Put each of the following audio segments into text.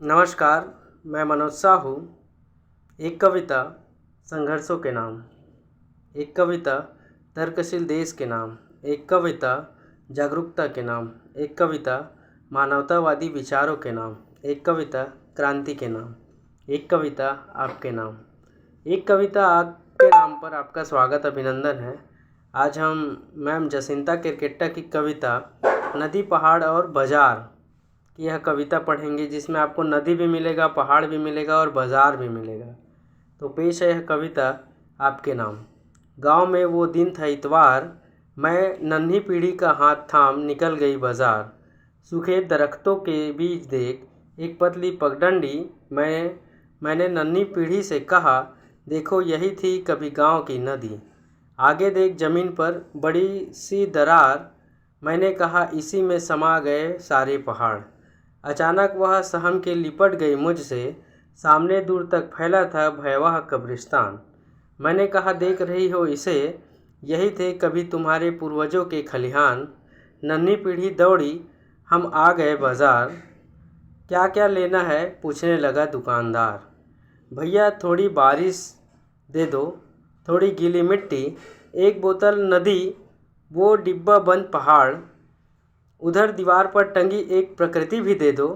नमस्कार, मैं मनोज साहू। एक कविता संघर्षों के नाम। एक कविता तर्कशील देश के नाम। एक कविता जागरूकता के नाम। एक कविता मानवतावादी विचारों के नाम। एक कविता क्रांति के नाम। एक कविता आपके नाम। एक कविता आपके नाम पर आपका स्वागत अभिनंदन है। आज हम मैम जसिंता केरकेट्टा की कविता नदी पहाड़ और बाजार की यह कविता पढ़ेंगे, जिसमें आपको नदी भी मिलेगा, पहाड़ भी मिलेगा और बाज़ार भी मिलेगा। तो पेश है यह कविता आपके नाम। गांव में वो दिन था इतवार, मैं नन्ही पीढ़ी का हाथ थाम निकल गई बाज़ार। सूखे दरख्तों के बीच देख एक पतली पगडंडी, मैंने नन्ही पीढ़ी से कहा, देखो यही थी कभी गांव की नदी। आगे देख ज़मीन पर बड़ी सी दरार, मैंने कहा इसी में समा गए सारे पहाड़। अचानक वह सहम के लिपट गई मुझसे, सामने दूर तक फैला था भयावह कब्रिस्तान। मैंने कहा देख रही हो इसे, यही थे कभी तुम्हारे पूर्वजों के खलिहान। नन्ही पीढ़ी दौड़ी, हम आ गए बाज़ार। क्या क्या लेना है पूछने लगा दुकानदार। भैया थोड़ी बारिश दे दो, थोड़ी गीली मिट्टी, एक बोतल नदी, वो डिब्बा बंद पहाड़। उधर दीवार पर टंगी एक प्रकृति भी दे दो,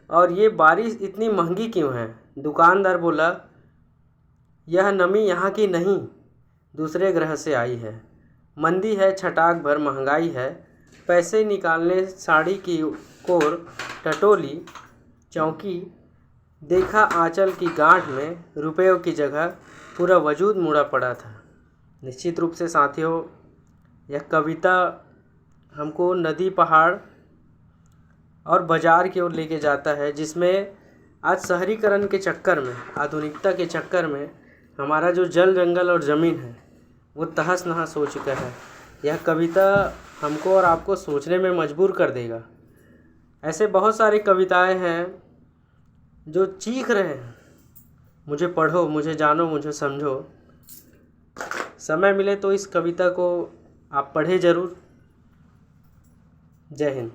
और ये बारिश इतनी महंगी क्यों है। दुकानदार बोला, यह नमी यहाँ की नहीं, दूसरे ग्रह से आई है। मंदी है, छटाक भर महंगाई है, पैसे निकालने साड़ी की कोर टटोली। चौंकी, देखा आंचल की गांठ में रुपयों की जगह पूरा वजूद मुड़ा पड़ा था। निश्चित रूप से साथियों, यह कविता हमको नदी, पहाड़ और बाज़ार की ओर लेके जाता है, जिसमें आज शहरीकरण के चक्कर में, आधुनिकता के चक्कर में हमारा जो जल, जंगल और ज़मीन है वो तहस नहस हो चुका है। यह कविता हमको और आपको सोचने में मजबूर कर देगा। ऐसे बहुत सारी कविताएं हैं जो चीख रहे हैं, मुझे पढ़ो, मुझे जानो, मुझे समझो। समय मिले तो इस कविता को आप पढ़ें ज़रूर। जय हिंद।